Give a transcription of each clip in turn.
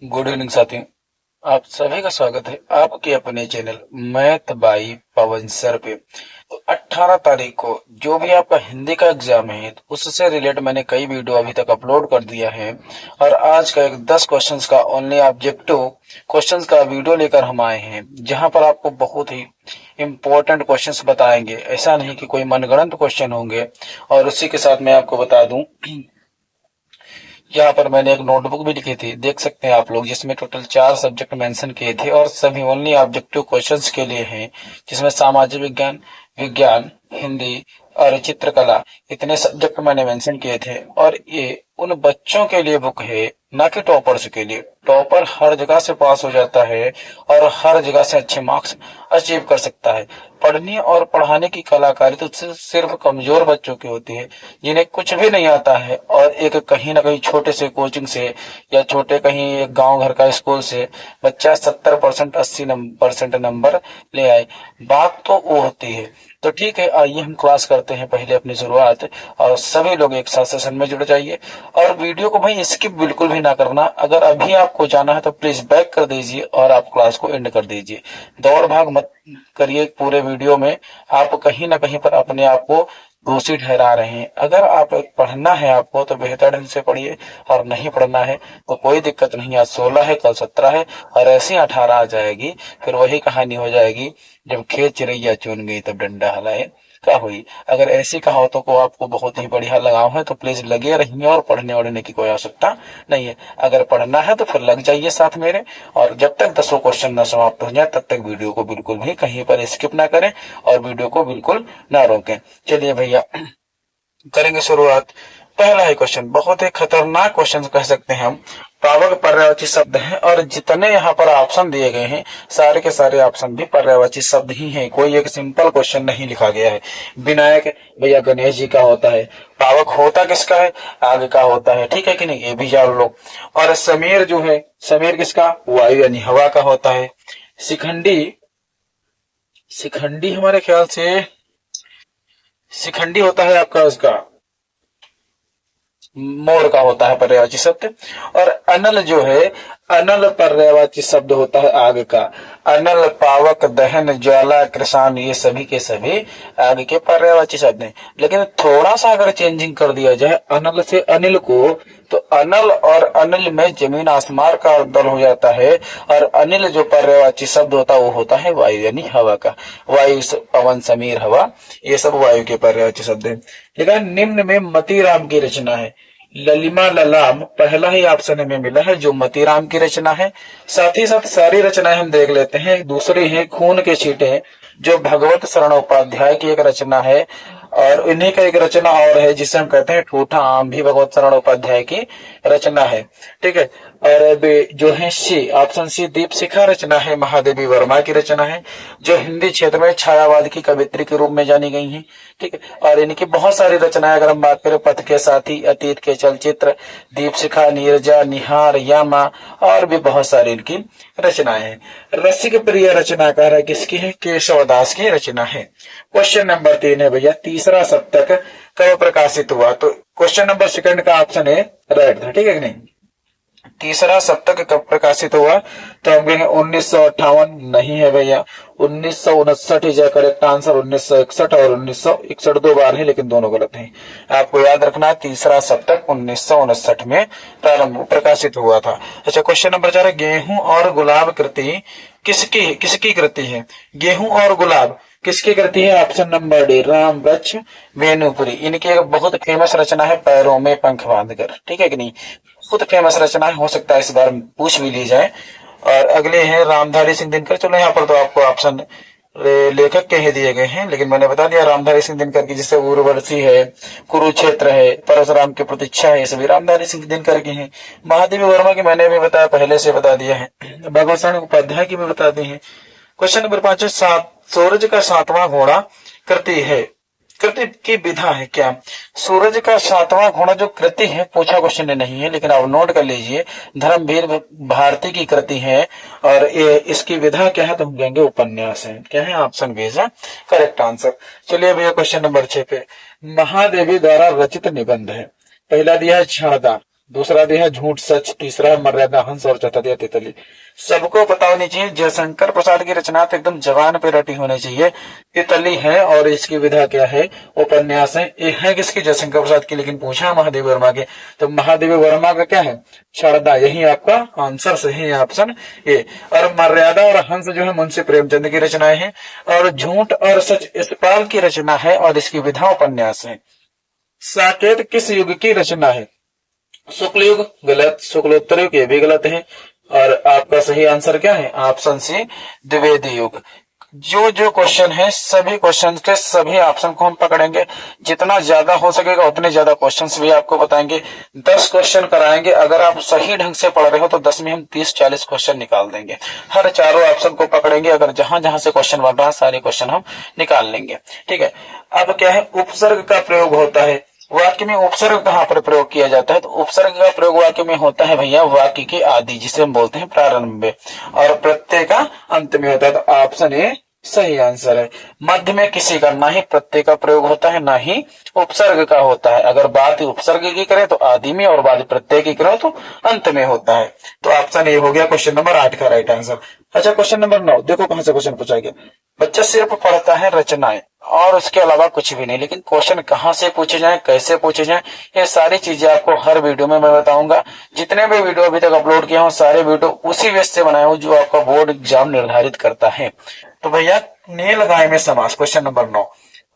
Good evening साथियों। आप सभी का स्वागत है आपके अपने channel math by Pawan sir पे। तो 18 तारीख को जो भी आपका हिंदी का एग्जाम है तो उससे रिलेटेड मैंने कई वीडियो अभी तक अपलोड कर दिया है और आज का एक 10 क्वेश्चंस का ओनली ऑब्जेक्टिव क्वेश्चंस का वीडियो लेकर हम आए हैं, जहां पर आपको बहुत ही इम्पोर्टेंट क्वेश्चंस बताएंगे। ऐसा नहीं कि कोई मनगढ़ंत क्वेश्चन होंगे। और उसी के साथ मैं आपको बता दूं, यहाँ पर मैंने एक नोटबुक भी लिखी थी, देख सकते हैं आप लोग, जिसमें टोटल 4 सब्जेक्ट मेंशन किए थे और सभी ओनली ऑब्जेक्टिव क्वेश्चंस के लिए हैं, जिसमें सामाजिक विज्ञान, विज्ञान, हिंदी और चित्रकला, इतने सब्जेक्ट मैंने मेंशन किए थे। और ये उन बच्चों के लिए बुक है, ना कि टॉपर्स के लिए। टॉपर हर जगह से पास हो जाता है और हर जगह से अच्छे मार्क्स अचीव कर सकता है। पढ़ने और पढ़ाने की कलाकारी तो सिर्फ कमजोर बच्चों की होती है, जिन्हें कुछ भी नहीं आता है और एक कहीं ना कहीं छोटे से कोचिंग से या छोटे कहीं एक गांव घर का स्कूल से बच्चा 70% 80% नंबर ले आए, बात तो वो होती है। तो ठीक है, आइए हम क्लास करते हैं पहले अपनी शुरुआत। और सभी लोग एक साथ सेशन में जुड़ जाइए और वीडियो को भाई स्किप बिल्कुल भी ना करना। अगर अभी आपको जाना है तो प्लीज बैक कर दीजिए और आप क्लास को एंड कर दीजिए। दौड़ भाग मत करिए पूरे वीडियो में, आप कहीं ना कहीं पर अपने आप को दोषी ठहरा रहे हैं। अगर आप पढ़ना है आपको तो बेहतर ढंग से पढ़िए, और नहीं पढ़ना है तो कोई दिक्कत नहीं। आज 16 है, कल 17 है और ऐसे 18 आ जाएगी। फिर वही कहानी हो जाएगी, जब खेत चिरैया चुन गई तब डंडा हलाए क्या हुई। अगर ऐसी कहावतों को आपको बहुत ही बढ़िया लगाव है तो प्लीज लगे रहिए, और पढ़ने वढ़ने की कोई आवश्यकता नहीं है। अगर पढ़ना है तो फिर लग जाइए साथ मेरे, और जब तक 10 क्वेश्चन न समाप्त हो जाए तब तक वीडियो को बिल्कुल भी कहीं पर स्किप ना करें और वीडियो को बिल्कुल ना रोकें। चलिए भैया, करेंगे शुरुआत। पहला ही क्वेश्चन बहुत ही खतरनाक क्वेश्चन कह सकते हैं हम। पावक पर्यायवाची शब्द है और जितने यहाँ पर ऑप्शन दिए गए हैं सारे के सारे ऑप्शन भी पर्यायवाची शब्द ही हैं। कोई एक सिंपल क्वेश्चन नहीं लिखा गया है। विनायक भैया गणेश जी का होता है। पावक होता किसका है? आग का होता है, ठीक है कि नहीं, ये भी जान लो। और समीर जो है, समीर किसका? वायु यानी हवा का होता है। शिखंडी, शिखंडी हमारे ख्याल से शिखंडी होता है आपका उसका मोर का होता है पर्यायवाची शब्द। और अनल जो है, अनल पर्यायवाची शब्द होता है आग का। अनल, पावक, दहन, ज्वाला, कृषाण, ये सभी के सभी आग के पर्यायवाची शब्द हैं। लेकिन थोड़ा सा अगर चेंजिंग कर दिया जाए अनल से अनिल को, तो अनल और अनिल में जमीन आसमान का अंतर हो जाता है। और अनिल जो पर्यायवाची शब्द होता है वो होता है वायु यानी हवा का। वायु, पवन, समीर, हवा, ये सब वायु के पर्यायवाची शब्द है। लेकिन निम्न में मतीराम की रचना है। ललिमा ललाम पहला ही ऑप्शन हमें मिला है जो मतीराम की रचना है। साथ ही साथ सारी रचनाएं हम देख लेते हैं। दूसरी है खून के छींटे, जो भगवत शरण उपाध्याय की एक रचना है। और इन्हीं का एक रचना और है जिसे हम कहते हैं ठूठा आम, भी भगवत शरण उपाध्याय की रचना है, ठीक है। और जो है सी, ऑप्शन सी, दीप शिखा रचना है, महादेवी वर्मा की रचना है, जो हिंदी क्षेत्र में छायावाद की कवित्री के रूप में जानी गई हैं, ठीक है। और इनकी बहुत सारी रचनाएं अगर हम बात करें, पथ के साथी, अतीत के चलचित्र, दीप शिखा, नीरजा, निहार, यामा, और भी बहुत सारी इनकी रचनाएं हैं। रसिक प्रिय रचनाकार है किसकी है? केशवदास की रचना है। क्वेश्चन नंबर 3 है भैया, तीसरा सप्तक कब प्रकाशित हुआ? तो क्वेश्चन नंबर सेकंड का ऑप्शन है राइट था, ठीक है कि नहीं। तीसरा सप्तक कब प्रकाशित हुआ? तो हम कहेंगे 1958। नहीं है भैया, 1959 ही करेक्ट आंसर। 1961 और 1961 दो बार है लेकिन दोनों गलत हैं। आपको याद रखना, तीसरा सप्तक 1959 में प्रारंभ प्रकाशित हुआ था। अच्छा, क्वेश्चन नंबर 4, गेहूं और गुलाब कृति किसकी किसकी कृति है? गेहूं और गुलाब किसकी कृति है? ऑप्शन नंबर डी, राम वृक्ष वेणुपुरी। इनकी एक बहुत फेमस रचना है, पैरों में पंख बांधकर, ठीक है कि नहीं। बहुत फेमस रचना है, हो सकता है इस बार पूछ भी ली जाए। और अगले हैं रामधारी सिंह दिनकर। चलो यहाँ पर तो आपको ऑप्शन लेखक के ही दिए गए हैं, लेकिन मैंने बता दिया रामधारी सिंह दिनकर की, जिससे उर्वशी है, कुरुक्षेत्र है, परशुराम की प्रतीक्षा है, ये सभी रामधारी सिंह दिनकर की हैं। महादेवी वर्मा की मैंने भी बताया, पहले से बता दिया है। भगवत शरण उपाध्याय की भी बता दी है। क्वेश्चन नंबर 5, सूरज का 7वां घोड़ा कृति है, कृति की विधा है क्या? सूरज का 7वां घोड़ा जो कृति है, पूछा क्वेश्चन नहीं है लेकिन आप नोट कर लीजिए, धर्मवीर भारती की कृति है। और ये इसकी विधा क्या है? तो हम कहेंगे उपन्यास है। क्या है? ऑप्शन बी है करेक्ट आंसर। चलिए भैया, क्वेश्चन नंबर 6 पे, महादेवी द्वारा रचित निबंध है। पहला दिया है छादा, दूसरा दिया है झूठ सच, तीसरा है मर्यादा हंस और चौथा दिया तितली। सबको पता होनी चाहिए जयशंकर प्रसाद की रचना तो एकदम जबान पे रटी होनी चाहिए। तितली है और इसकी विधा क्या है, उपन्यास है। ये है किसकी, जयशंकर प्रसाद की, लेकिन पूछा महादेवी वर्मा के, तो महादेवी वर्मा का क्या है, शारदा। यही आपका आंसर सही है, ऑप्शन ए। और मर्यादा और हंस जो है मुंशी प्रेमचंद की रचनाएं हैं। और झूठ और सच यशपाल की रचना है और इसकी विधा उपन्यास है। साकेत किस युग की रचना है, शुक्ल युग गलत, शुक्लोत्तर युग ये भी गलत है। और आपका सही आंसर क्या है, ऑप्शन सी द्विवेदी युग। जो जो क्वेश्चन है सभी क्वेश्चन के सभी ऑप्शन को हम पकड़ेंगे, जितना ज्यादा हो सकेगा उतने ज्यादा क्वेश्चंस भी आपको बताएंगे। 10 क्वेश्चन कराएंगे, अगर आप सही ढंग से पढ़ रहे हो तो 10 में हम 30-40 क्वेश्चन निकाल देंगे। हर चारों ऑप्शन को पकड़ेंगे, अगर जहां जहां से क्वेश्चन बन रहा है सारे क्वेश्चन हम निकाल लेंगे। ठीक है, अब क्या है, उपसर्ग का प्रयोग होता है वाक्य में। उपसर्ग कहाँ पर प्रयोग किया जाता है, तो उपसर्ग का प्रयोग वाक्य में होता है भैया वाक्य के आदि, जिसे हम बोलते हैं प्रारंभ में, और प्रत्यय का अंत में होता है। तो ऑप्शन ए सही आंसर है। मध्य में किसी का ना ही प्रत्यय का प्रयोग होता है ना ही उपसर्ग का होता है। अगर बात उपसर्ग की करें तो आदि में, और बात प्रत्यय की करें तो अंत में होता है। तो ऑप्शन ए हो गया क्वेश्चन नंबर 8 का राइट आंसर। अच्छा, क्वेश्चन नंबर 9 देखो कहां से क्वेश्चन पूछा गया। बच्चा सिर्फ पढ़ता है रचनाएं और उसके अलावा कुछ भी नहीं, लेकिन क्वेश्चन कहां से पूछे जाए, कैसे पूछे जाए, ये सारी चीजें आपको हर वीडियो में मैं बताऊंगा। जितने भी वीडियो अभी तक अपलोड किया हूं सारे वीडियो उसी बेस से बनाए हूं जो आपका बोर्ड एग्जाम निर्धारित करता है। तो भैया नील गाय में समास, क्वेश्चन नंबर 9।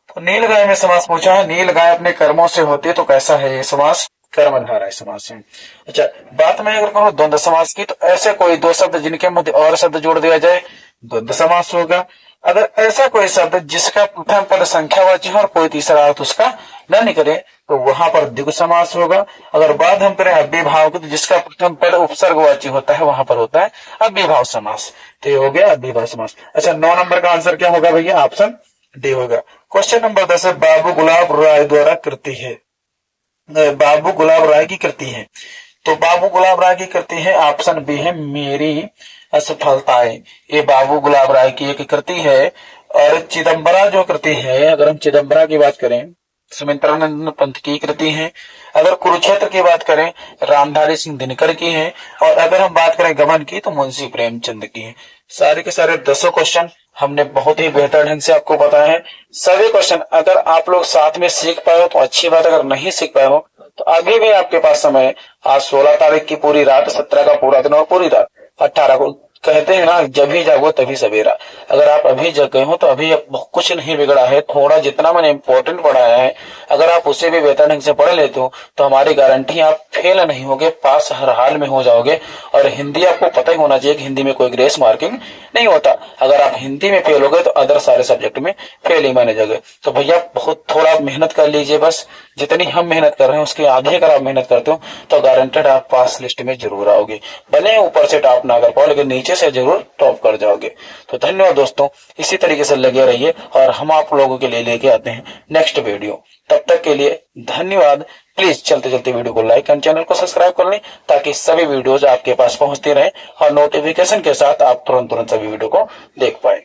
तो नील गाय में समास पूछा है, नील गाय अपने कर्मों से होती है, तो कैसा है ये समास, कर्मधारय समास है। अच्छा, बात मैं अगर कहूँ द्वंद्व समास की, तो ऐसे कोई दो शब्द जिनके मध्य और शब्द जोड़ दिया जाए द्वंद्व समास होगा। अगर ऐसा कोई शब्द जिसका प्रथम पद संख्यावाची हो और कोई तीसरा अर्थ उसका न निकले, तो वहां पर द्विगु समास होगा। अगर बात हम करें अव्ययभाव की, तो जिसका प्रथम पद उपसर्गवाची होता है वहां पर होता है अव्ययभाव समास। तो ये हो गया अव्ययभाव समास। अच्छा, 9 नंबर का आंसर क्या होगा भैया, ऑप्शन डी होगा। क्वेश्चन नंबर 10 है, बाबू गुलाब राय द्वारा कृति है, बाबू गुलाब राय की कृति है। तो बाबू गुलाब राय की कृति है, ऑप्शन बी है मेरी असफलताएं। ये बाबू गुलाब राय की एक कृति है। और चिदम्बरा जो कृति है, अगर हम चिदम्बरा की बात करें सुमित्रानंद पंत की कृति है। अगर कुरुक्षेत्र की बात करें रामधारी सिंह दिनकर की है। और अगर हम बात करें गबन की तो मुंशी प्रेमचंद की है। सारे के सारे 10 क्वेश्चन हमने बहुत ही बेहतर ढंग से आपको बताया है। सभी क्वेश्चन अगर आप लोग साथ में सीख पाए हो तो अच्छी बात, अगर नहीं सीख पाए हो तो अभी भी आपके पास समय है। आज 16 तारीख की पूरी रात, 17 का पूरा दिन और पूरी रात, 18 को कहते हैं ना जब भी जागो तभी सवेरा। अगर आप अभी जग गए हो तो अभी कुछ नहीं बिगड़ा है। थोड़ा जितना मैंने इंपॉर्टेंट पढ़ाया है अगर आप उसे भी बेहतर ढंग से पढ़ लेते हो तो हमारी गारंटी आप फेल नहीं होगे, पास हर हाल में हो जाओगे। और हिंदी आपको पता ही होना चाहिए कि हिंदी में कोई ग्रेस मार्किंग नहीं होता। अगर आप हिंदी में फेल हो गए तो अदर सारे सब्जेक्ट में फेल ही माने जाओगे। तो भैया बहुत थोड़ा मेहनत कर लीजिए, बस जितनी हम मेहनत कर रहे हैं उसके आधे अगर आप मेहनत करते हो तो गारंटेड आप पास लिस्ट में जरूर आओगे। भले ऊपर से टॉप ना कर पाओ लेकिन नीचे से जरूर टॉप कर जाओगे। तो धन्यवाद दोस्तों, इसी तरीके से लगे रहिए और हम आप लोगों के लिए लेके आते हैं नेक्स्ट वीडियो। तब तक के लिए धन्यवाद। प्लीज चलते चलते वीडियो को लाइक और चैनल को सब्सक्राइब कर लें ताकि सभी वीडियोज आपके पास पहुंचते रहे और नोटिफिकेशन के साथ आप तुरंत सभी वीडियो को देख पाए।